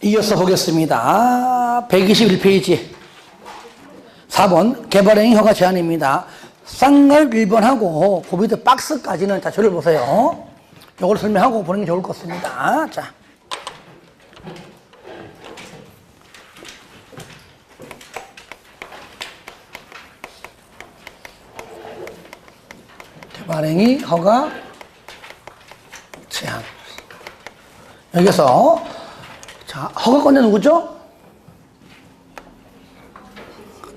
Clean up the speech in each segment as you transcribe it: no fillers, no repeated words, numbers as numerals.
이어서 보겠습니다. 121페이지 4번 개발행위 허가 제한입니다. 쌍걸 1번하고 그 밑에 박스까지는 자 저를 보세요. 이걸 설명하고 보는 게 좋을 것 같습니다. 자, 개발행위 허가 제한. 여기서 자, 허가권자 누구죠?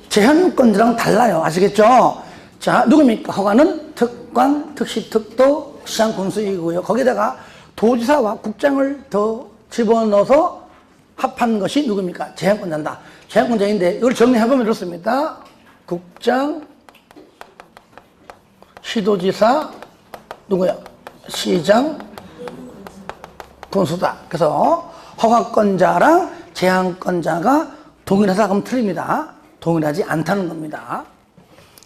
제한권자랑 달라요. 아시겠죠? 자, 누굽니까? 허가는 특관, 특시, 특도, 시장 군수이고요. 거기다가 도지사와 국장을 더 집어넣어서 합한 것이 누굽니까? 제한권자다. 제한권자인데 이걸 정리해보면 이렇습니다. 국장, 시도지사, 누구야? 시장, 군수다. 그래서 허가권자랑 제한권자가 동일하다 그러면 틀립니다. 동일하지 않다는 겁니다.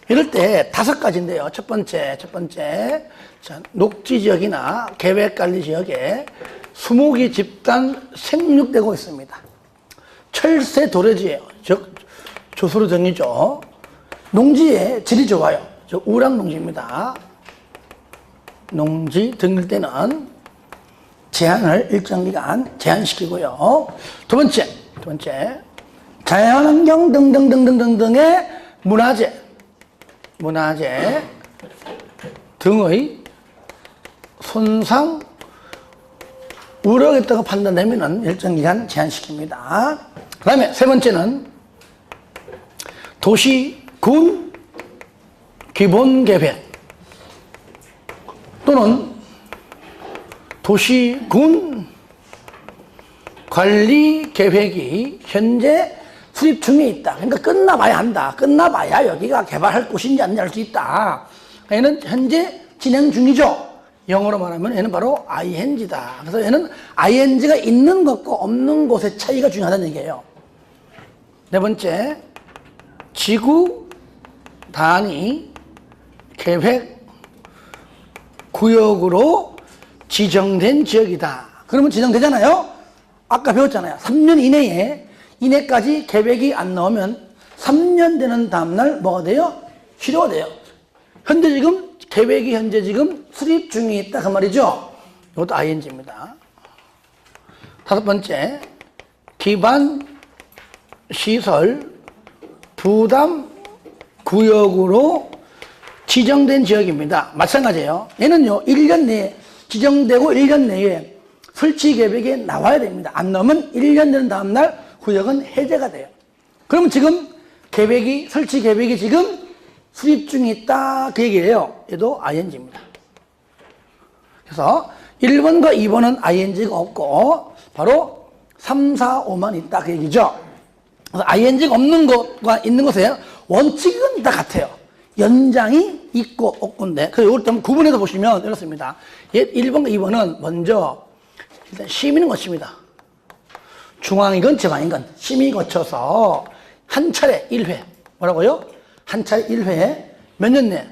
이럴 때 5가지인데요. 첫 번째. 자, 녹지지역이나 계획관리지역에 수목이 집단 생육되고 있습니다. 철새 도래지예요. 즉, 조수로 정의죠. 농지의 질이 좋아요. 즉, 우량농지입니다. 농지 등일 때는 제한을 일정 기간 제한시키고요. 두 번째, 자연환경 등등의 문화재 등의 손상, 우려가 있다고 판단되면 일정 기간 제한시킵니다. 그 다음에 세 번째는 도시, 군, 기본계획 또는 도시군 관리 계획이 현재 수립 중에 있다. 그러니까 끝나봐야 한다. 끝나봐야 여기가 개발할 곳인지 아닌지 알 수 있다. 얘는 현재 진행 중이죠. 영어로 말하면 얘는 바로 ing다. 그래서 얘는 ing가 있는 것과 없는 곳의 차이가 중요하다는 얘기예요. 네 번째, 지구 단위 계획 구역으로 지정된 지역이다. 그러면 지정되잖아요. 아까 배웠잖아요. 3년 이내까지 계획이 안 나오면 3년 되는 다음날 뭐가 돼요? 실효가 돼요. 현재 지금 수립 중에 있다 그 말이죠. 이것도 ing입니다. 5번째, 기반 시설 부담 구역으로 지정된 지역입니다. 마찬가지예요. 얘는요 1년 내에 지정되고 1년 내에 설치 계획이 나와야 됩니다. 안 나오면 1년 되는 다음날 구역은 해제가 돼요. 그러면 지금 설치 계획이 지금 수립 중에 있다 그 얘기예요. 얘도 ing입니다. 그래서 1번과 2번은 ing가 없고 바로 3, 4, 5만 있다 그 얘기죠. 그래서 ing가 없는 것과 있는 것에 원칙은 다 같아요. 연장이 있고 없고인데, 그래서 이걸 좀 구분해서 보시면 이렇습니다. 1번과 2번은 먼저 일단 심의는 거칩니다. 중앙이건 지방이건 심의 거쳐서 한 차례 1회. 뭐라고요? 한 차례 1회에 몇 년 내?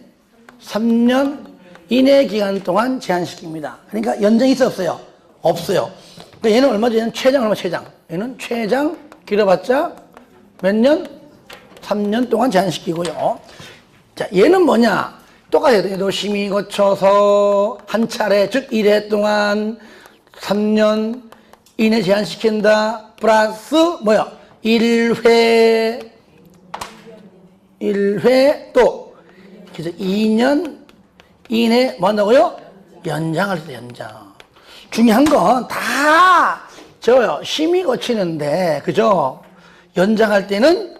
3년 이내 기간 동안 제한시킵니다. 그러니까 연장이 있어 없어요? 없어요. 그러니까 얘는 얼마죠? 얘는 최장. 얘는 최장 길어봤자 몇 년? 3년 동안 제한시키고요. 자, 얘는 뭐냐? 똑같아요. 얘도 심의 거쳐서 한 차례, 즉 1회 동안 3년 이내 제한시킨다. 플러스 뭐야? 1회 또 그래서 2년 이내 뭐 한다고요? 연장할 때 연장. 중요한 건 다 저요. 심의 거치는데 그죠? 연장할 때는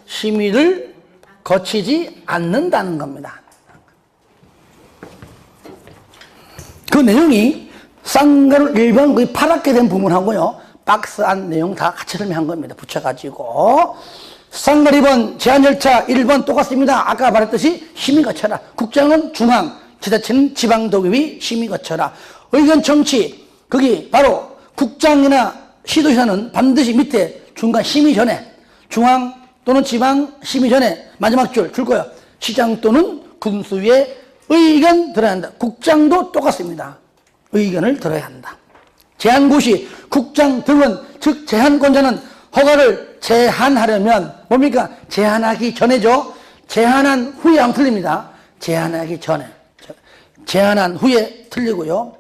심의를 거치지 않는다는 겁니다. 그 내용이 쌍가루 1번 거의 파랗게 된 부분하고요. 박스 안 내용 다 같이 설명한 겁니다. 붙여가지고. 쌍가루 2번 제한 절차 1번 똑같습니다. 아까 말했듯이 심의 거쳐라. 국장은 중앙, 지자체는 지방도급이 심의 거쳐라. 의견 청취, 거기 바로 국장이나 시도지사는 반드시 밑에 중간 심의 전에 중앙 또는 지방 심의 전에 마지막 줄 거예요. 시장 또는 군수의 의견 들어야 한다. 국장도 똑같습니다. 의견을 들어야 한다. 제한고시, 국장 등은, 즉 제한권자는 허가를 제한하려면 뭡니까? 제한하기 전에죠. 제한한 후에 하면 틀립니다. 제한하기 전에. 제한한 후에 틀리고요.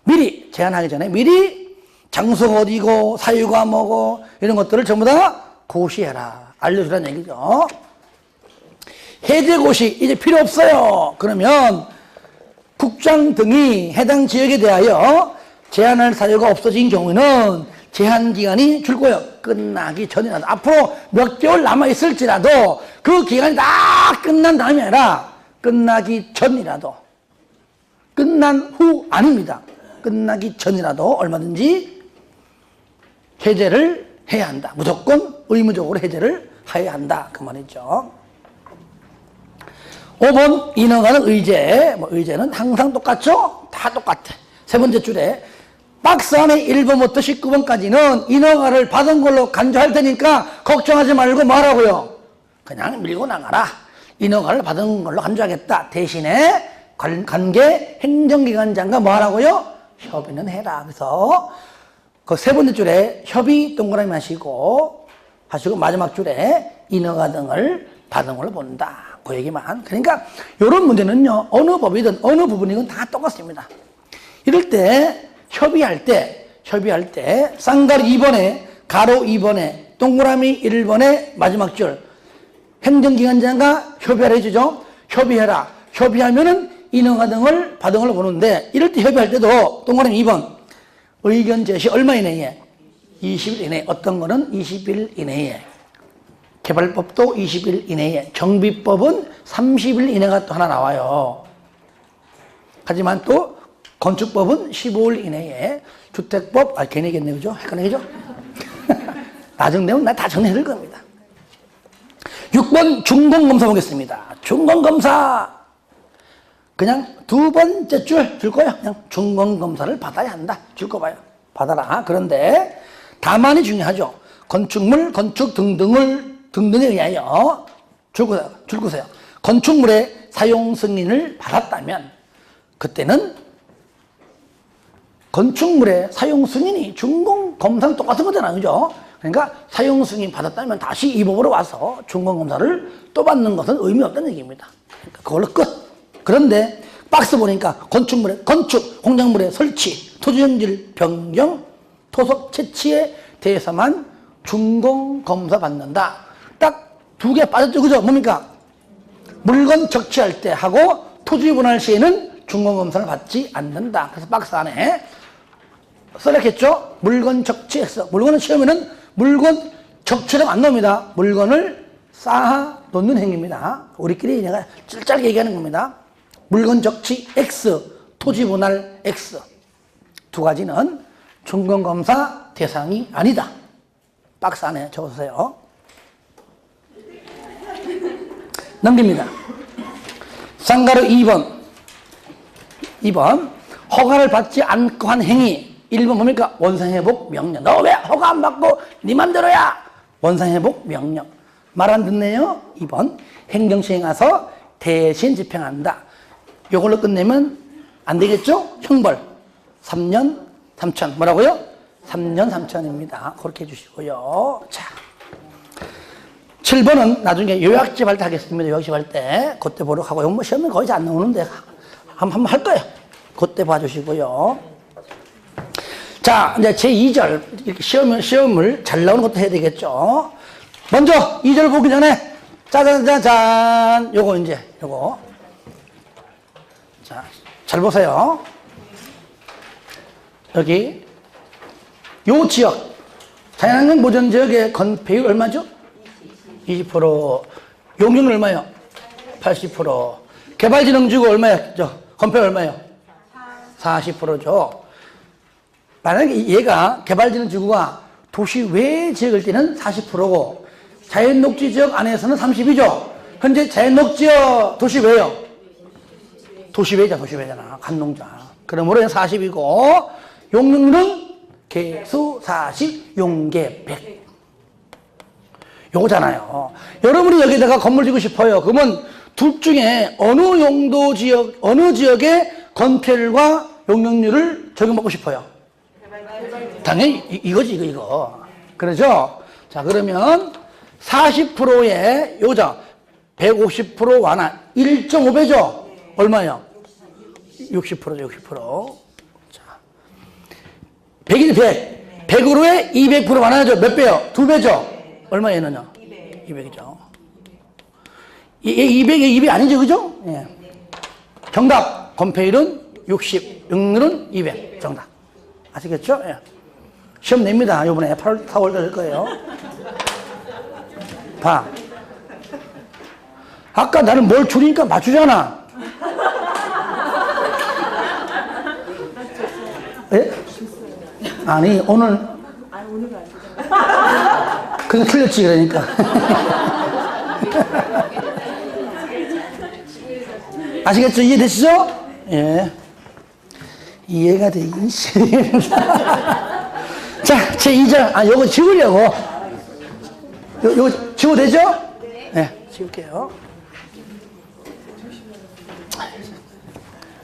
미리, 제한하기 전에 미리 장소가 어디고 사유가 뭐고 이런 것들을 전부 다 고시해라. 알려주라는 얘기죠. 해제고시 이제 필요 없어요. 그러면 국장 등이 해당 지역에 대하여 제한할 사유가 없어진 경우에는 제한기간이 줄 거예요. 끝나기 전이라도. 앞으로 몇 개월 남아있을지라도 그 기간이 다 끝난 다음이 아니라 끝나기 전이라도. 끝난 후 아닙니다. 끝나기 전이라도 얼마든지 해제를 해야 한다. 무조건 의무적으로 해제를 해야 한다. 그 말이죠. 5번 인허가는 의제. 의제는 항상 똑같죠? 다 똑같아. 세 번째 줄에 박스 안에 1번부터 19번까지는 인허가를 받은 걸로 간주할 테니까 걱정하지 말고 뭐하라고요? 그냥 밀고 나가라. 인허가를 받은 걸로 간주하겠다. 대신에 관계 행정기관장과 뭐하라고요? 협의는 해라. 그래서 그 세 번째 줄에 협의 동그라미 하시고 마지막 줄에 인허가 등을 받은 걸로 본다. 그 얘기만. 그러니까 이런 문제는요, 어느 법이든 어느 부분이든 다 똑같습니다. 이럴 때 협의할 때 쌍가루 2번에 가로 2번에 동그라미 1번에 마지막 줄 행정기관장과 협의하라 해주죠. 협의해라. 협의하면은 인허가 등을 받은 걸로 보는데 이럴 때 협의할 때도 동그라미 2번 의견 제시 얼마 이내에? 20일 이내에. 어떤 거는 20일 이내에. 개발법도 20일 이내에. 정비법은 30일 이내가 또 하나 나와요. 하지만 또 건축법은 15일 이내에. 주택법, 괜히 얘기했네, 그죠? 헷갈리죠? 나중 내용 나 다 정리해줄 겁니다. 6번 중공검사 보겠습니다. 중공검사. 그냥 두 번째 줄 거예요. 그냥 중공검사를 받아야 한다. 줄 거 봐요. 받아라. 그런데 다만이 중요하죠. 건축물, 건축 등등에 의하여 줄 거세요. 건축물의 사용 승인을 받았다면 그때는 건축물의 사용 승인이 중공검사는 똑같은 거잖아요. 그죠? 그러니까 사용 승인 받았다면 다시 이 법으로 와서 중공검사를 또 받는 것은 의미 없다는 얘기입니다. 그러니까 그걸로 끝. 그런데 박스 보니까 건축물의 건축, 공작물의 설치, 토지용질 변경, 토속 채취에 대해서만 중공검사 받는다. 딱 두 개 빠졌죠. 그죠? 뭡니까? 물건 적치할 때 하고 토지 분할 시에는 중공검사를 받지 않는다. 그래서 박스 안에 써놨겠죠? 물건 적치했어. 물건을 치우면은 물건 적치라고 안 나옵니다. 물건을 쌓아 놓는 행위입니다. 우리끼리 내가 짧게 얘기하는 겁니다. 물건 적치 X, 토지 분할 X. 두 가지는 중공검사 대상이 아니다. 박스 안에 적어주세요. 넘깁니다. 쌍가루 2번. 허가를 받지 않고 한 행위. 1번 뭡니까? 원상회복 명령. 너 왜 허가 안 받고 네 맘대로야? 원상회복 명령. 말 안 듣네요. 2번. 행정시행 가서 대신 집행한다. 요걸로 끝내면 안 되겠죠? 형벌. 3년 3천. 뭐라고요? 3년 3천입니다. 그렇게 해주시고요. 자. 7번은 나중에 요약집 할 때 하겠습니다. 요약집 할 때. 그때 보러 가고. 뭐 시험은 거의 안 나오는데. 한번 할 거예요. 그때 봐주시고요. 자, 이제 제2절. 이렇게 시험을 잘 나오는 것도 해야 되겠죠. 먼저 2절 보기 전에 짜잔짜잔. 요거. 자, 잘 보세요. 여기 요 지역 자연환경 보전 지역의 건폐율 얼마죠? 20%. 용적률 얼마예요? 80%. 개발진흥지구 얼마예요? 건폐율 얼마예요? 40%죠. 만약에 얘가 개발진흥지구가 도시 외 지역일 때는 40%고 자연녹지 지역 안에서는 30이죠. 현재 자연녹지역 도시 외요? 도시 외잖아. 간농자. 그러므로 40이고 용적률은 개수 40, 용계 100. 요거잖아요. 여러분이 여기다가 건물 짓고 싶어요. 그러면 둘 중에 어느 용도 지역, 어느 지역의 건폐율과 용적률을 적용받고 싶어요? 당연히 이거지, 이거. 그렇죠? 자, 그러면 40%의 요자 150% 완화 1.5배죠? 얼마요? 60%죠, 60%. 자, 100이지, 100. 100으로의 200% 완화죠? 몇 배요? 2배죠? 얼마 얘는요? 200이죠. 200에 200 아니죠, 그죠? 예. 정답. 건폐율은 60, 응률은 200. 정답. 아시겠죠? 예. 시험 냅니다. 요번에 8월, 4월 될 거예요. 봐. 아까 나는 뭘 줄이니까 맞추잖아. 예? 아니, 오늘. 아니, 오늘은 안 되잖아. 그냥 틀렸지, 그러니까. 아시겠죠? 이해되시죠? 예. 이해가 되긴 싫다. 자, 제 2장. 아, 요거 지우려고. 요거 지워도 되죠? 네, 지울게요.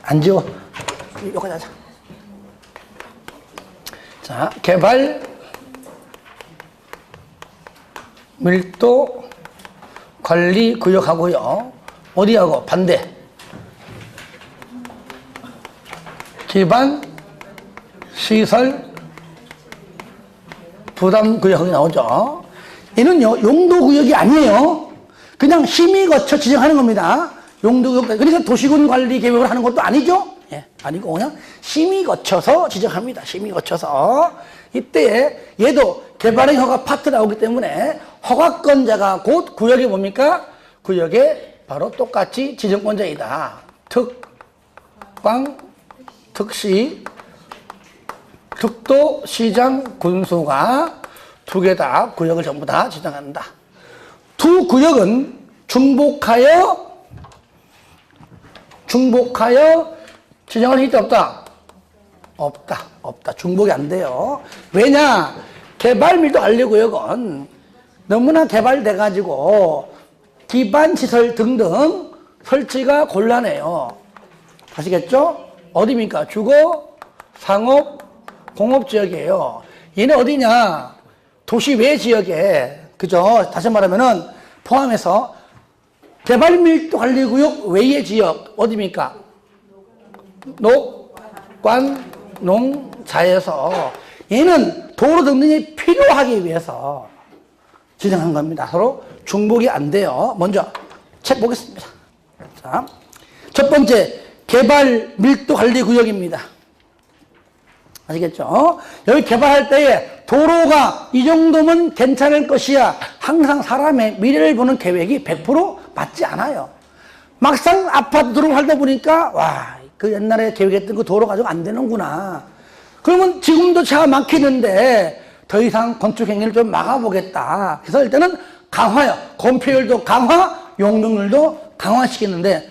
안 지워. 여기까지 하자. 자, 개발, 밀도, 관리 구역하고요. 어디하고? 반대. 기반, 시설, 부담 구역이 나오죠. 얘는요, 용도 구역이 아니에요. 그냥 심의 거쳐 지정하는 겁니다. 용도 구역. 그러니까 도시군 관리 계획을 하는 것도 아니죠. 예, 아니고 그냥 심의 거쳐서 지정합니다. 심의 거쳐서. 이때 얘도 개발의 허가 파트 나오기 때문에 허가권자가 곧 구역이 뭡니까? 구역에 바로 똑같이 지정권자이다. 특광, 특시, 특도, 시장, 군수가 두 개 다 구역을 전부 다 지정한다. 두 구역은 중복하여 지정할 수 있다, 없다? 없다. 중복이 안 돼요. 왜냐? 개발 밀도 관리 구역은 너무나 개발돼가지고 기반시설 등등 설치가 곤란해요. 아시겠죠? 어디입니까? 주거, 상업, 공업지역이에요. 얘네 어디냐? 도시 외 지역에, 그죠? 다시 말하면은 포함해서 개발밀도 관리구역 외의 지역, 어디입니까? 녹관, 농자에서 얘는 도로 등등이 필요하기 위해서 지정한 겁니다. 서로 중복이 안 돼요. 먼저 책 보겠습니다. 자, 첫 번째, 개발 밀도 관리 구역입니다. 아시겠죠? 여기 개발할 때에 도로가 이 정도면 괜찮을 것이야. 항상 사람의 미래를 보는 계획이 100% 맞지 않아요. 막상 아파트 들어가다 보니까 와, 그 옛날에 계획했던 그 도로 가지고 안 되는구나. 그러면 지금도 차가 막히는데 더 이상 건축 행위를 좀 막아보겠다. 그래서 일단은 강화요. 건폐율도 강화, 용적률도 강화시키는데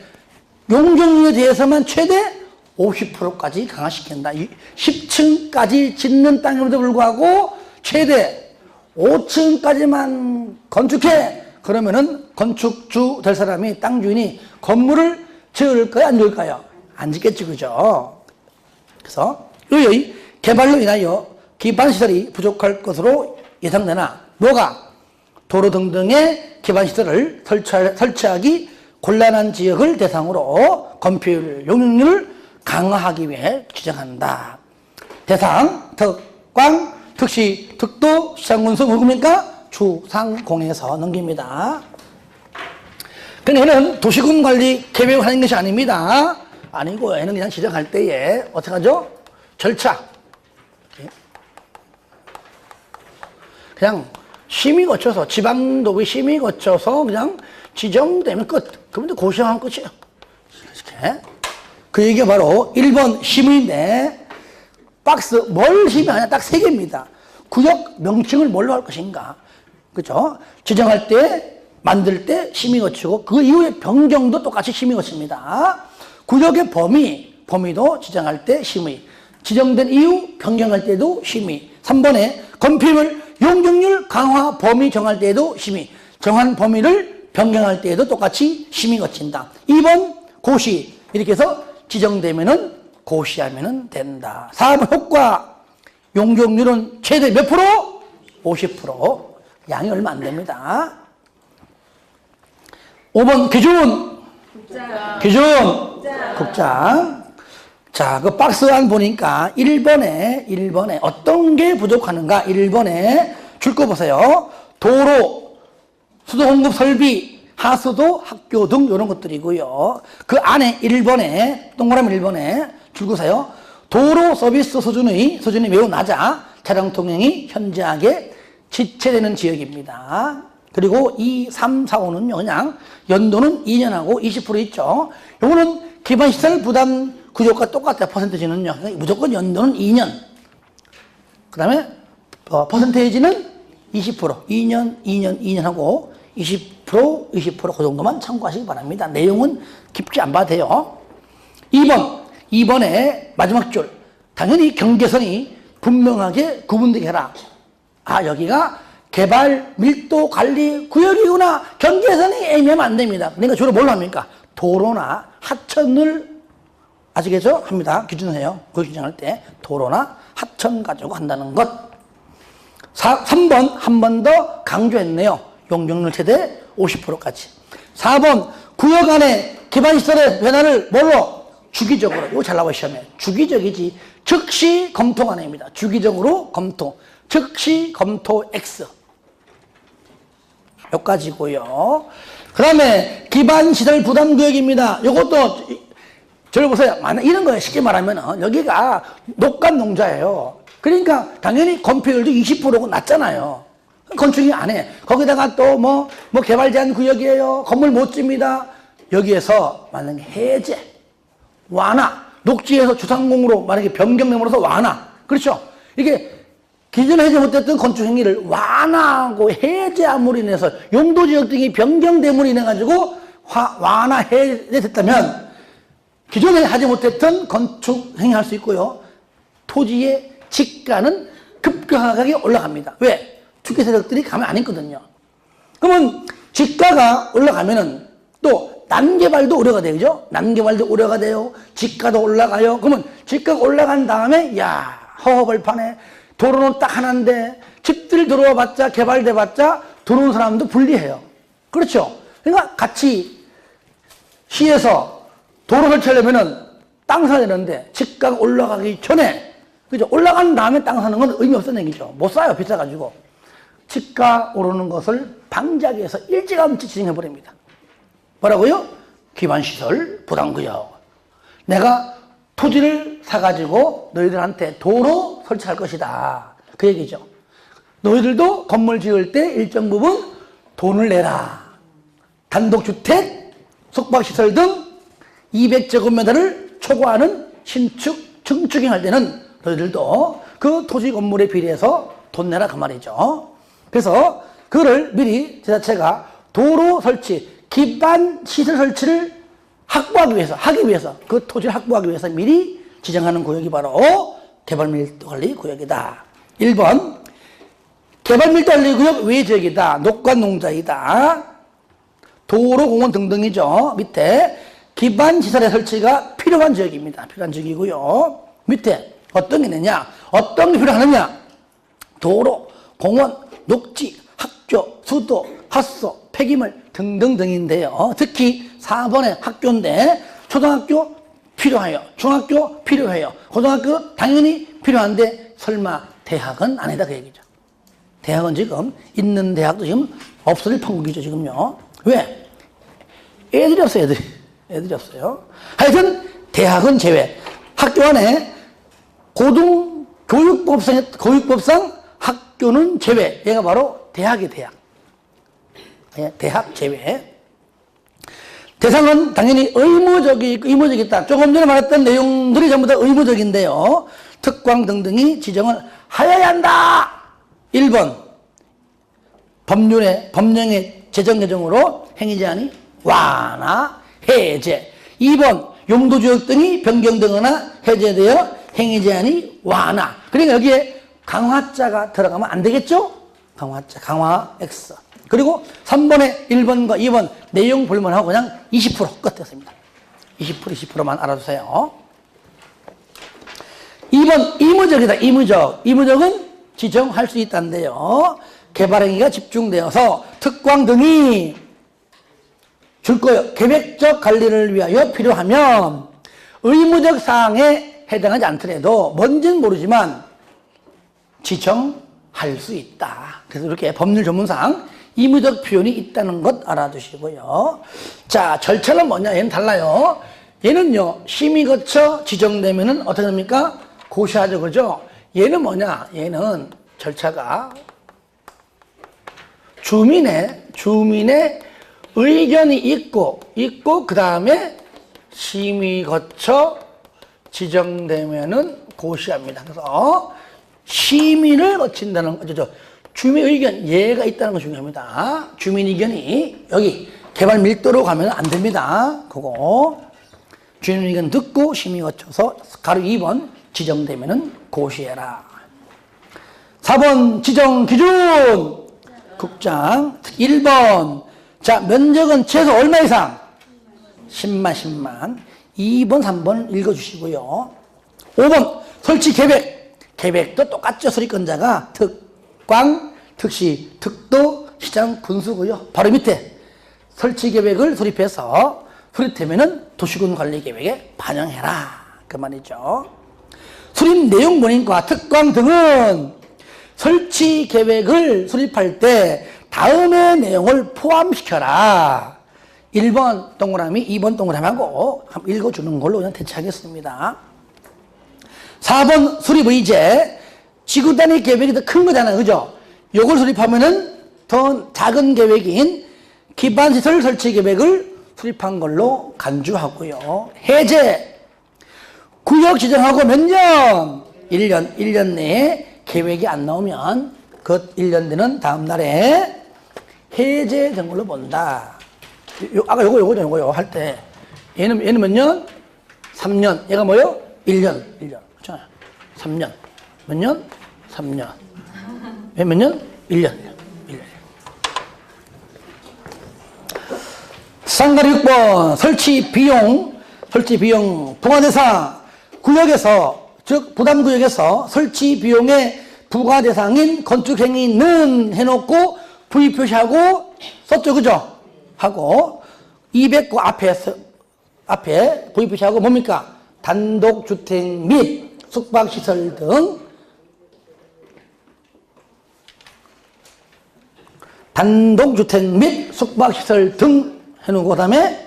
용적률에 대해서만 최대 50%까지 강화시킨다. 10층까지 짓는 땅임에도 불구하고 최대 5층까지만 건축해. 그러면은 건축주 될 사람이 땅 주인이 건물을 지을까요? 안 지을까요? 안 짓겠지, 그죠? 그래서 의 개발로 인하여 기반시설이 부족할 것으로 예상되나 뭐가? 도로 등등의 기반시설을 설치하기 곤란한 지역을 대상으로 건폐율, 용적률을 강화하기 위해 지정한다. 대상, 특광, 특시, 특도, 시장군수 누굽니까? 주상공에서 넘깁니다. 근데 얘는 도시군 관리 계획을 하는 것이 아닙니다. 아니고 얘는 그냥 지정할 때에 어떻게 하죠? 절차. 그냥 심의 거쳐서, 지방도의 심의 거쳐서 그냥 지정되면 끝. 그러면 고시하면 끝이에요. 이렇게. 그 얘기가 바로 1번 심의인데 박스 뭘 심의하냐 딱 3개입니다. 구역 명칭을 뭘로 할 것인가. 그죠? 지정할 때, 만들 때 심의 거치고 그 이후에 변경도 똑같이 심의 거칩니다. 구역의 범위도 지정할 때 심의. 지정된 이후 변경할 때도 심의. 3번에 건폐율, 용적률 강화 범위 정할 때에도 심의. 정한 범위를 변경할 때에도 똑같이 심의 거친다. 2번 고시. 이렇게 해서 지정되면은 고시하면은 된다. 4번 효과. 용적률은 최대 몇 프로? 50%. 양이 얼마 안 됩니다. 5번 기준. 기준. 국장. 자, 그 박스 안 보니까 1번에 어떤 게 부족하는가? 1번에 줄 거 보세요. 도로, 수도 공급 설비, 하수도, 학교 등 이런 것들이고요. 그 안에 1번에, 동그라미 1번에 줄 거세요. 도로 서비스 수준이 매우 낮아 차량 통행이 현저하게 지체되는 지역입니다. 그리고 2, 3, 4, 5는요, 그냥 연도는 2년하고 20% 있죠. 요거는 기반시설 부담 구조가 똑같아요. 퍼센테이지는요. 무조건 연도는 2년. 그 다음에 퍼센테이지는 20%. 2년 하고 20%, 20% 그 정도만 참고하시기 바랍니다. 내용은 깊게 안 봐도 돼요. 2번에 마지막 줄. 당연히 경계선이 분명하게 구분되게 해라. 아, 여기가 개발 밀도 관리 구역이구나. 경계선이 애매하면 안 됩니다. 그러니까 주로 뭘 합니까? 도로나 하천을 아시겠죠? 합니다. 기준해요. 그 기준할 때 도로나 하천 가지고 한다는 것. 3번 한 번 더 강조했네요. 용적률 최대 50%까지. 4번 구역 안에 기반시설의 변화를 뭘로? 주기적으로. 이거 잘 나와요, 시험에. 주기적이지. 즉시 검토가 아닙니다. 주기적으로 검토. 즉시 검토 X. 여기까지고요. 그 다음에 기반시설 부담구역입니다. 이것도 저를 보세요. 이런 거예요. 쉽게 말하면 여기가 녹간농자예요. 그러니까 당연히 건폐율도 20%고 낮잖아요. 건축이 안 해. 거기다가 또 뭐 개발 제한 구역이에요. 건물 못 집니다. 여기에서 만약에 해제, 완화, 녹지에서 주상공으로 만약에 변경됨으로써 완화. 그렇죠? 이게 기존에 해제 못했던 건축 행위를 완화하고 해제함으로 인해서 용도지역 등이 변경됨으로 인해 가지고 완화 해제됐다면 기존에 하지 못했던 건축 행위할 수 있고요. 토지의 지가는 급격하게 올라갑니다. 왜? 투기 세력들이 가만 안 있거든요. 그러면 지가가 올라가면은 또 난개발도 우려가 되죠. 난개발도 우려가 돼요. 지가도 올라가요. 그러면 지가가 올라간 다음에 야, 허허벌판에 도로는 딱 하나인데 집들 들어와 봤자 개발돼 봤자 들어온 사람도 불리해요. 그렇죠? 그러니까 같이 시에서 도로 설치하려면은 땅 사야 되는데 집가가 올라가기 전에 그죠? 올라간 다음에 땅 사는 건 의미 없다는 얘기죠. 못 사요. 비싸가지고. 집가 오르는 것을 방지하기 위해서 일찌감치 진행해버립니다. 뭐라고요? 기반시설 부담구역. 내가 토지를 사가지고 너희들한테 도로 설치할 것이다. 그 얘기죠. 너희들도 건물 지을 때 일정 부분 돈을 내라. 단독주택, 숙박시설 등 200제곱미터를 초과하는 신축, 증축행할 때는 너희들도 그 토지 건물에 비례해서 돈 내라 그 말이죠. 그래서 그거를 미리 지자체가 도로 설치, 기반 시설 설치를 하기 위해서 그 토지를 확보하기 위해서 미리 지정하는 구역이 바로 개발밀도관리 구역이다. 1번 개발밀도관리 구역 외지역이다. 녹관농자이다. 도로, 공원 등등이죠. 밑에 기반 시설의 설치가 필요한 지역입니다. 필요한 지역이고요. 밑에 어떤 게 있느냐? 어떤 게 필요하느냐? 도로, 공원, 녹지, 학교, 수도, 하수도, 폐기물 등등등인데요. 특히 4번의 학교인데 초등학교 필요해요. 중학교 필요해요. 고등학교 당연히 필요한데 설마 대학은 아니다 그 얘기죠. 대학은 지금 있는 대학도 지금 없어질 판국이죠 지금요. 왜? 애들이 없어요. 애들이 없어요. 하여튼 대학은 제외. 학교 안에 고등교육법상 학교는 제외. 얘가 바로 대학이 대학. 대학 제외. 대상은 당연히 의무적이다. 조금 전에 말했던 내용들이 전부 다 의무적인데요. 특광 등등이 지정을 하여야 한다. 1번 법령의 제정 개정으로 행위 제한이 완화, 해제. 2번 용도지역 등이 변경되거나 해제되어 행위 제한이 완화. 그러니까 여기에 강화자가 들어가면 안 되겠죠? 강화자, 강화 X. 그리고 3번에 1번과 2번 내용 불문하고 그냥 20% 끝냈습니다. 20%만 알아두세요. 2번 2번 의무적이다. 의무적은 지정할 수 있다는데요. 개발행위가 집중되어서 특광 등이 줄 거예요. 계획적 관리를 위하여 필요하면 의무적 사항에 해당하지 않더라도 뭔지는 모르지만 지정할 수 있다. 그래서 이렇게 법률 전문상 의무적 표현이 있다는 것 알아두시고요. 자, 절차는 뭐냐? 얘는 달라요. 얘는요, 심의 거쳐 지정되면은 어떻게 됩니까? 고시하죠, 그죠? 얘는 뭐냐? 얘는 절차가 주민의 의견이 있고, 그 다음에 심의 거쳐 지정되면은 고시합니다. 그래서 심의를 거친다는 거죠. 주민 의견, 예가 있다는 거 중요합니다. 주민 의견이 여기 개발 밀도로 가면 안 됩니다. 그거. 주민 의견 듣고 심의 거쳐서 가로 2번 지정되면은 고시해라. 4번 지정 기준. 국장. 1번. 자, 면적은 최소 얼마 이상? 10만. 2번, 3번 읽어주시고요. 5번 설치 계획. 계획도 똑같죠. 수립권자가 특광, 특시, 특도, 시장, 군수고요. 바로 밑에 설치 계획을 수립해서 수립되면은 도시군 관리 계획에 반영해라. 그 말이죠. 수립 내용 본인과 특광 등은 설치 계획을 수립할 때 다음의 내용을 포함시켜라. 1번 동그라미, 2번 동그라미하고 한번 읽어주는 걸로 그냥 대체하겠습니다. 4번 수립 의제. 지구 단위 계획이 더 큰 거잖아요. 그죠? 요걸 수립하면은 더 작은 계획인 기반시설 설치 계획을 수립한 걸로 간주하고요. 해제. 구역 지정하고 몇 년? 1년 내에 계획이 안 나오면 그 1년 뒤는 다음 날에 해제된 걸로 본다. 아까 요거요 할 때 얘는 몇 년? 3년. 얘가 뭐요? 1년. 그렇잖아요. 3년. 몇 년? 3년. 몇 년? 1년. 상가리 6번 설치 비용 부과대상 구역에서, 즉 부담구역에서 설치 비용의 부과대상인 건축행위는 해놓고 부의 표시하고 썼죠, 그죠? 하고 209 앞에 부의 표시하고 뭡니까? 단독주택 및 숙박시설 등 해놓고, 그 다음에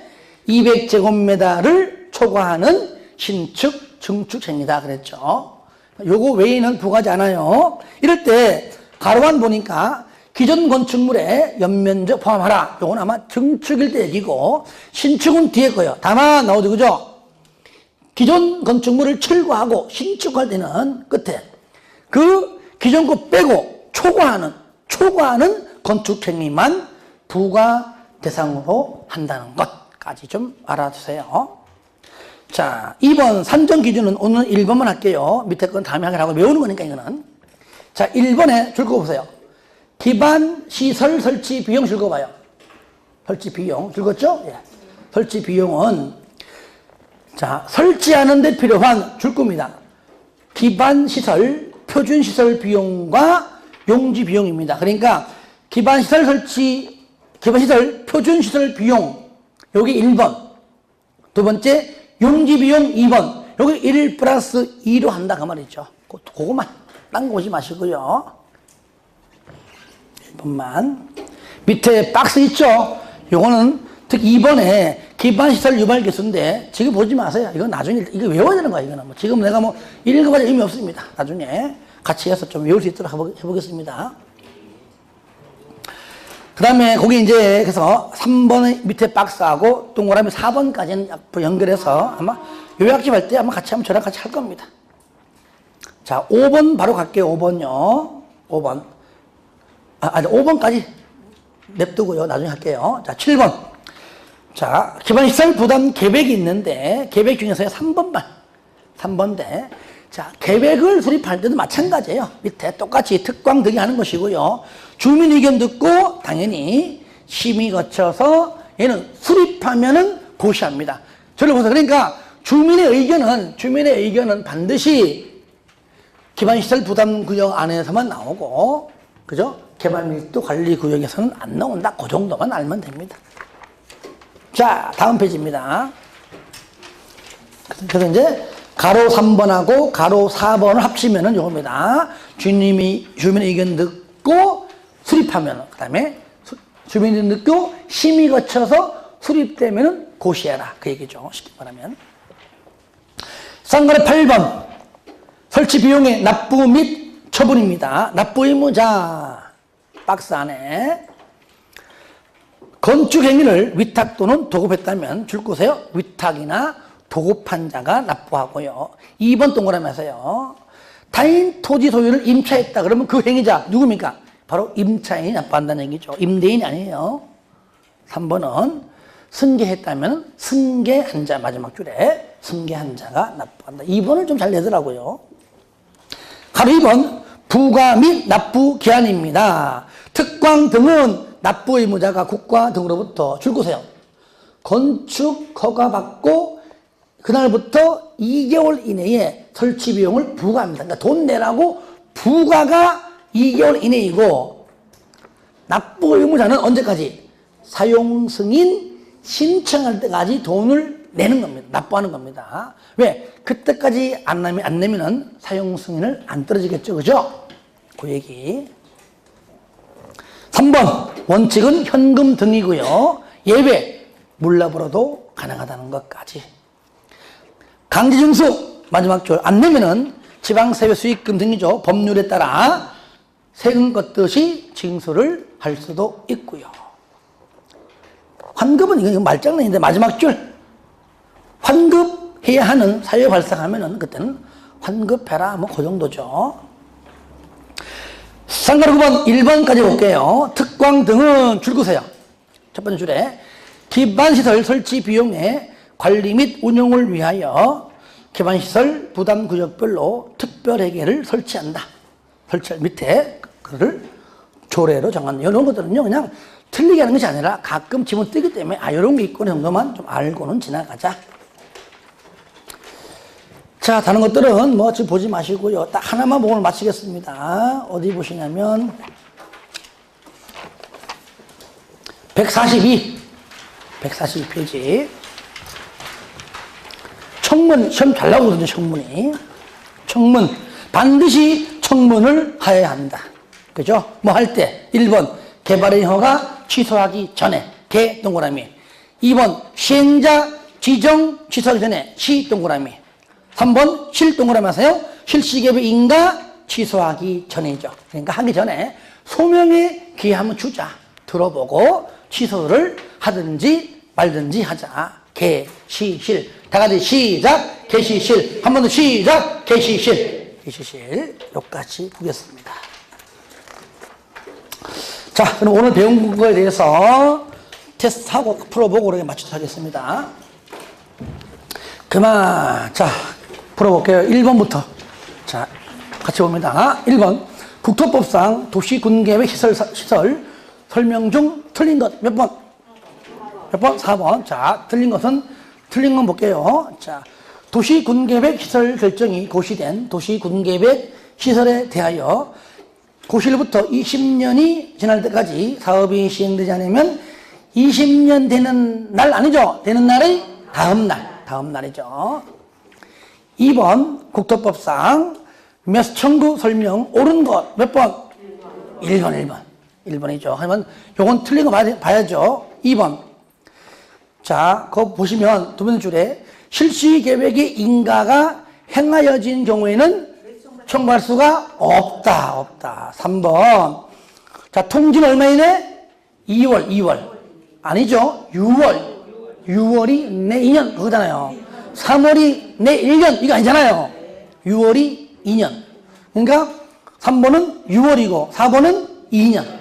200제곱미터를 초과하는 신축, 증축 행위다 그랬죠. 요거 외에는 부과하지 않아요. 이럴 때 가로안 보니까 기존 건축물에 연면적 포함하라. 요건 아마 증축일 때 얘기고, 신축은 뒤에 거예요. 다만 나오죠, 그죠? 기존 건축물을 철거하고 신축할 때는 끝에 그 기존 거 빼고 초과하는 건축 행위만 부과 대상으로 한다는 것까지 좀 알아두세요. 자, 2번 산정 기준은 오늘 1번만 할게요. 밑에 건 다음에 하라고 외우는 거니까 이거는. 자, 1번에 줄 거 보세요. 기반 시설 설치 비용 줄 거 봐요. 설치 비용 줄었죠? 예. 설치 비용은 자, 설치하는 데 필요한 줄 겁니다. 기반 시설 표준 시설 비용과 용지 비용입니다. 그러니까 기반 시설 표준 시설 비용 여기 1번. 두 번째 용지 비용 2번. 여기 1 플러스 2로 한다 그 말이죠. 그거만 딴 거 보지 마시고요. 1번만. 밑에 박스 있죠? 요거는 특히 2번에 기반시설 유발 개수인데 지금 보지 마세요. 이건 나중에 이거 외워야 되는 거야. 이거는 지금 내가 읽어봐야 의미 없습니다. 나중에 같이 해서 좀 외울 수 있도록 해보겠습니다. 그 다음에 거기 이제 그래서 3번 밑에 박스하고 동그라미 4번까지는 앞으로 연결해서 아마 요약집 할 때 아마 같이 하면 저랑 같이 할 겁니다. 자, 5번 바로 갈게요. 5번요. 5번. 5번까지 냅두고요. 나중에 할게요. 자, 7번. 자, 기반시설 부담 계획이 있는데 계획 중에서 3번대. 자, 계획을 수립할 때도 마찬가지예요. 밑에 똑같이 특광 등이 하는 것이고요. 주민 의견 듣고 당연히 심의 거쳐서 얘는 수립하면은 고시합니다. 저를 보세요. 그러니까 주민의 의견은 반드시 기반시설 부담구역 안에서만 나오고, 그죠? 개발밀도 관리구역에서는 안 나온다. 그 정도만 알면 됩니다. 자, 다음 페이지입니다. 그래서 이제 가로 3번하고 가로 4번을 합치면은 이겁니다. 주민의 의견 듣고 수립하면, 그 다음에 주민의 의견 듣고 심의 거쳐서 수립되면은 고시해라. 그 얘기죠. 쉽게 말하면. 쌍거래 8번. 설치 비용의 납부 및 처분입니다. 납부 의무자. 박스 안에. 건축 행위를 위탁 또는 도급했다면 줄 곳에요. 위탁이나 도급한 자가 납부하고요. 2번 동그라미에서요. 타인 토지 소유를 임차했다. 그러면 그 행위자 누굽니까? 바로 임차인이 납부한다는 얘기죠. 임대인이 아니에요. 3번은 승계했다면 승계한 자, 마지막 줄에 승계한 자가 납부한다. 2번을 좀 잘 내더라고요. 가로 2번 부과 및 납부 기한입니다. 특광 등은 납부 의무자가 국가 등으로부터 줄 곳에요. 건축 허가 받고 그날부터 2개월 이내에 설치 비용을 부과합니다. 그러니까 돈 내라고 부과가 2개월 이내이고, 납부 의무자는 언제까지? 사용 승인 신청할 때까지 돈을 내는 겁니다. 납부하는 겁니다. 왜? 그때까지 안 내면은 사용 승인을 안 떨어지겠죠. 그죠? 그 얘기. 3번 원칙은 현금 등이고요. 예외 물납으로도 가능하다는 것까지. 강제징수 마지막 줄 안 내면은 지방세배 수익금 등이죠. 법률에 따라 세금 걷듯이 징수를 할 수도 있고요. 환급은 이거 말장난인데 마지막 줄 환급해야 하는 사유 발생하면은 그때는 환급해라 뭐 그 정도죠. 쌍가루 9번 1번까지 볼게요. 특광 등은 줄 그세요. 첫 번째 줄에 기반시설 설치 비용의 관리 및 운용을 위하여 기반시설 부담구역별로 특별회계를 설치한다. 설치할 밑에 그를 조례로 정한다. 이런 것들은요 그냥 틀리게 하는 것이 아니라 가끔 지문 뜨기 때문에 이런 게 있고 정도만 좀 알고는 지나가자. 자, 다른 것들은 뭐 지금 보지 마시고요. 딱 하나만 보고 마치겠습니다. 어디 보시냐면 142페이지. 청문, 시험 잘 나오거든요, 청문이. 청문. 반드시 청문을 하여야 한다. 그죠? 뭐 할 때. 1번, 개발의 허가 취소하기 전에. 개 동그라미. 2번, 시행자 지정 취소하기 전에. 시 동그라미. 3번, 실 동그라미 하세요. 실시개발 인가 취소하기 전이죠. 그러니까 하기 전에 소명의 기회 한번 주자. 들어보고 취소를 하든지 말든지 하자. 개, 시, 실. 다 같이 시작. 개, 시, 실. 한 번 더 시작. 개, 시, 실. 개, 시, 실. 여기까지 보겠습니다. 자, 그럼 오늘 배운 거에 대해서 테스트하고 풀어보고 그렇게 맞춰서 하겠습니다. 그만. 자, 풀어볼게요. 1번부터. 자, 같이 봅니다. 1번. 국토법상 도시군계획 시설 설명 중 틀린 것 몇 번? 몇 번? 4번. 자, 틀린 것은 틀린 건 볼게요. 자, 도시군계획 시설 결정이 고시된 도시군계획 시설에 대하여 고시로부터 20년이 지날 때까지 사업이 시행되지 않으면 20년 되는 날 아니죠? 되는 날의 다음 날이죠. 2번 국토법상 몇 청구 설명 옳은 것 몇 번? 1번이죠. 하지만 요건 틀린 거 봐야죠. 2번. 자, 그거 보시면 두 번째 줄에 실시계획의 인가가 행하여진 경우에는 청구할 수가 없다. 3번. 자, 통지는 얼마 이내? 2월. 아니죠. 6월이 내 2년 그거잖아요. 3월이 내 1년 이거 아니잖아요. 6월이 2년. 그러니까 3번은 6월이고 4번은 2년.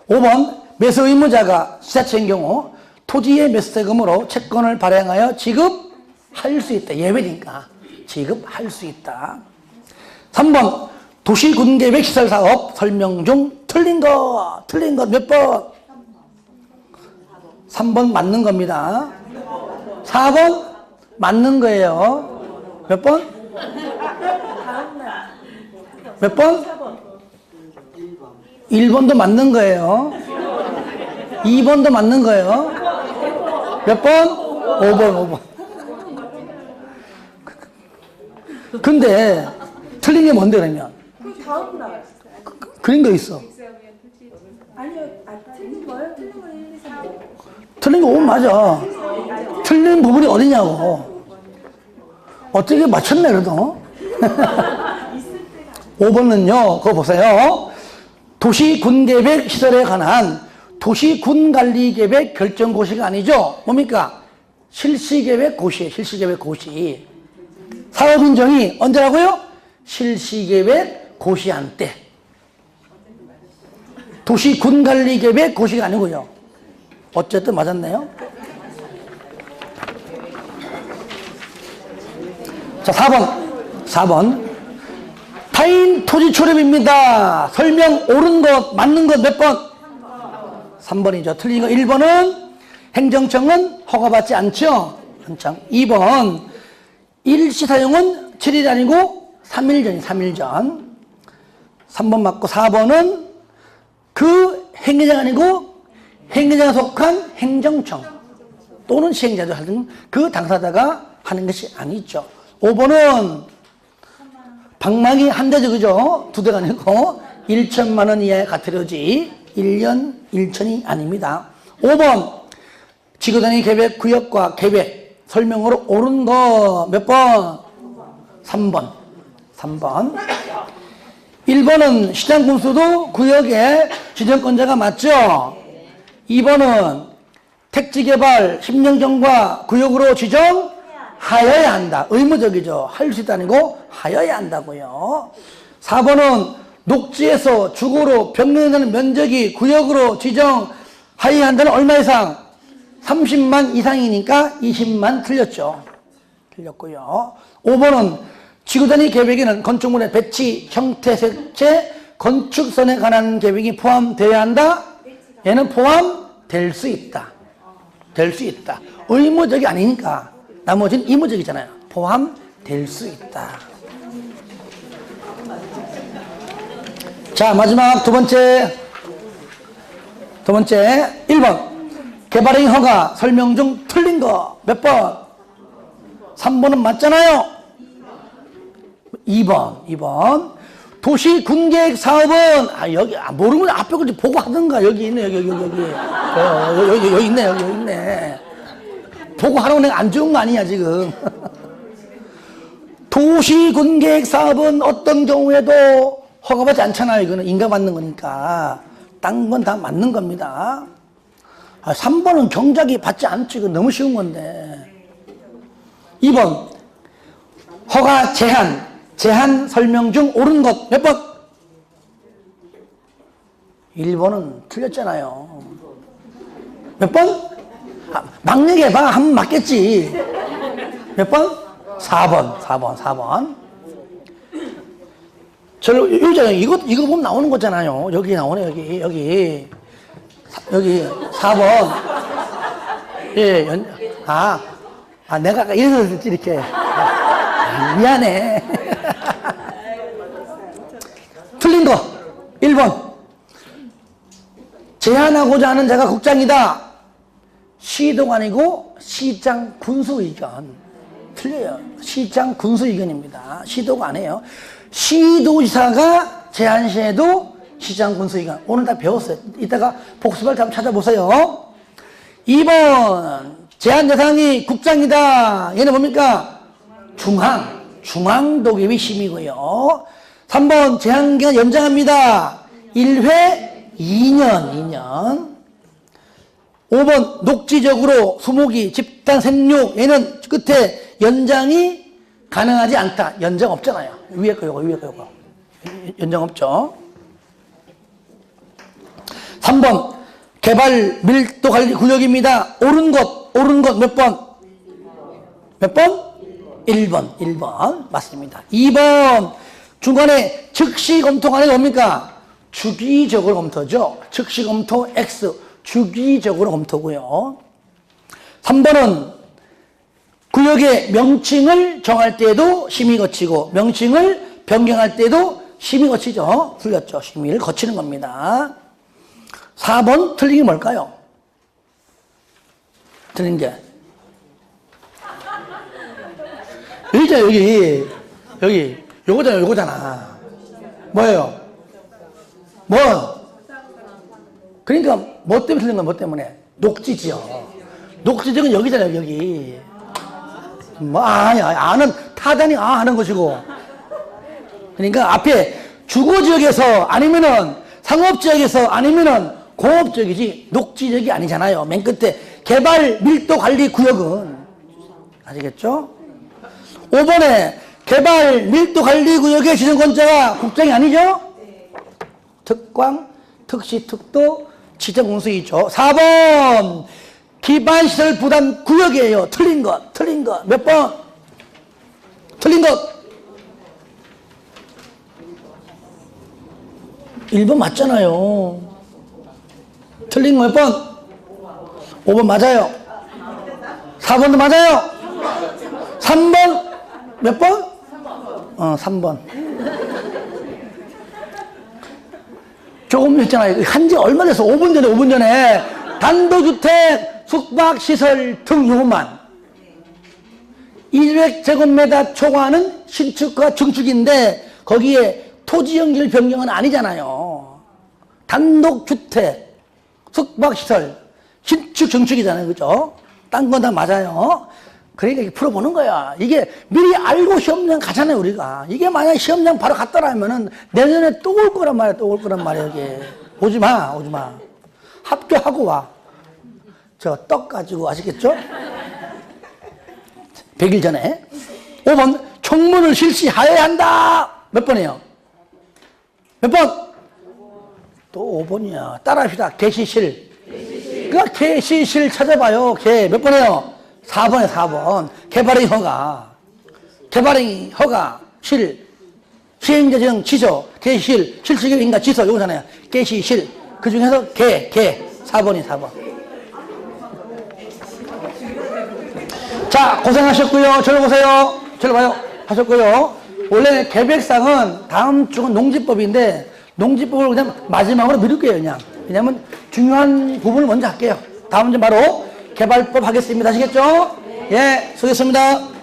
5번 매수 의무자가 지자체인 경우 토지의 매수세금으로 채권을 발행하여 지급할 수 있다. 예외니까 지급할 수 있다. 3번 도시군계획 시설사업 설명 중 틀린 것 몇 번? 3번 맞는 겁니다. 4번 맞는 거예요. 몇 번? 몇 번? 1번도 맞는 거예요. 2번도 맞는 거예요. 몇 번? 5번. 근데 틀린 게 뭔데 그러면? 그 다음 나왔어요. 그런 거 있어. 아니요, 틀린 거요? 틀린 건 1, 2, 3. 틀린 거 5번 맞아. 틀린 부분이 어디냐고. 어떻게 맞췄네 그래도. 5번은요, 그거 보세요. 도시군계획 시설에 관한 도시군관리계획 결정고시가 아니죠. 뭡니까? 실시계획 고시예요. 실시계획 고시. 사업인정이 언제라고요? 실시계획 고시한 때. 도시군관리계획 고시가 아니고요. 어쨌든 맞았네요. 자, 4번. 타인 토지 출입입니다. 설명 옳은 것, 맞는 것 몇 번? 3번이죠. 틀린 거 1번은 행정청은 허가받지 않죠. 2번 일시 사용은 7일 아니고 3일 전이 3일 전. 3번 맞고 4번은 그 행위자가 아니고 행위자가 속한 행정청 또는 시행자도 하든 그 당사자가 하는 것이 아니죠. 5번은 방망이 한 대죠, 그죠? 두 대가 아니고 1천만 원 이하의 가태료지 1년 1천이 아닙니다. 5번 지구단위 계획 구역과 계획 설명으로 옳은 거 몇 번? 3번. 1번은 시장 군수도 구역의 지정권자가 맞죠? 2번은 택지개발 심령정과 구역으로 지정하여야 한다. 의무적이죠. 할 수 있다 아니고 하여야 한다고요. 4번은 녹지에서 주거로 병행되는 면적이 구역으로 지정하여야 한다는 얼마 이상? 30만 이상이니까 20만 틀렸죠. 틀렸고요. 5번은 지구단위 계획에는 건축물의 배치, 형태, 색채, 건축선에 관한 계획이 포함되어야 한다? 얘는 포함될 수 있다. 될 수 있다. 의무적이 아니니까 나머지는 의무적이잖아요. 포함될 수 있다. 자, 마지막 두 번째 1번 개발행 허가 설명 중 틀린 거 몇 번? 3번은 맞잖아요. 2번 도시군계획 사업은 여기 모르면 앞에 걸 보고 하든가. 여기 있네. 여기 있네. 보고 하라고 내가 안 좋은 거 아니야 지금. 도시군계획 사업은 어떤 경우에도 허가받지 않잖아요. 이거는 인가받는 거니까. 딴 건 다 맞는 겁니다. 3번은 경작이 받지 않죠. 이거 너무 쉬운 건데. 2번 허가 제한 설명 중 옳은 것 몇 번? 1번은 틀렸잖아요. 몇 번? 막 얘기해봐. 하면 맞겠지. 몇 번? 4번. 이거 보면 나오는 거잖아요. 여기 나오네, 여기 4번. 예, 내가 아까 이래서 했지, 이렇게. 미안해. 틀린 거. 1번. 제한하고자 하는 자가 국장이다. 시도가 아니고 시장 군수의견. 틀려요. 시장 군수의견입니다. 시도가 아니에요. 시도지사가 제한 시에도 시장 군수의견. 오늘 다 배웠어요. 이따가 복습할 때 한번 찾아보세요. 2번. 제한 대상이 국장이다. 얘는 뭡니까? 중앙도계위 심의고요. 3번 제한기간 연장합니다. 1회 2년. 5번 녹지적으로 수목이 집단 생육. 얘는 끝에 연장이 가능하지 않다. 연장 없잖아요. 위에 거 요거. 연장 없죠. 3번 개발 밀도 관리 구역입니다. 옳은 것 몇 번? 몇 번? 1번 맞습니다. 2번 중간에 즉시 검토가 아니라 뭡니까? 주기적으로 검토죠. 즉시 검토 X 주기적으로 검토고요. 3번은 구역의 명칭을 정할 때에도 심의 거치고 명칭을 변경할 때도 심의 거치죠. 틀렸죠. 심의를 거치는 겁니다. 4번 틀린 게 뭘까요? 틀린 게. 여기잖아, 여기. 요거잖아. 뭐예요? 뭐? 그러니까, 뭐 때문에 틀린 거야, 뭐 때문에? 녹지지요. 녹지적은 여기잖아요, 여기. 뭐, 아니야. 아는, 타단이 하는 것이고. 그러니까 앞에 주거지역에서 아니면은 상업지역에서 아니면은 공업지역이지 녹지지역이 아니잖아요. 맨 끝에 개발 밀도 관리 구역은. 아시겠죠? 5번에 개발 밀도 관리 구역의 지정권자가 국장이 아니죠? 특광, 특시, 특도, 지정공수이죠. 4번 기반시설 부담 구역이에요. 틀린 것. 몇 번? 틀린 것. 1번 맞잖아요. 틀린 거 몇 번? 5번 맞아요. 4번도 맞아요. 3번 몇 번? 3번. 조금 했잖아요. 한지 얼마 됐어? 5분 전에. 단독주택, 숙박시설 등 요것만. 200제곱미터 초과하는 신축과 증축인데, 거기에 토지 연결 변경은 아니잖아요. 단독주택, 숙박시설, 신축, 증축이잖아요. 그죠? 딴 건 다 맞아요. 그러니까 이렇게 풀어보는 거야. 이게 미리 알고 시험장 가잖아요, 우리가. 이게 만약 시험장 바로 갔더라면은 내년에 또 올 거란 말이야, 여기. 오지 마. 합격하고 와. 저 떡 가지고 아시겠죠? 100일 전에. 5번, 청문을 실시하여야 한다. 몇 번이에요? 몇 번? 또 5번이야. 따라합시다. 개시실. 그러니까 개시실 찾아봐요. 몇 번이에요? 4번에 4번. 개발행 허가, 시행자 지정 취소, 개시실, 실시경 인가 취소, 요거잖아요. 개시실. 그 중에서 4번이 4번. 자, 고생하셨고요. 저를 보세요. 저를 봐요. 하셨고요. 원래 계획상은 다음 주는 농지법인데, 농지법을 그냥 마지막으로 미룰게요, 그냥. 왜냐면 중요한 부분을 먼저 할게요. 다음 주 바로 개발법 하겠습니다. 아시겠죠? 예, 수고했습니다.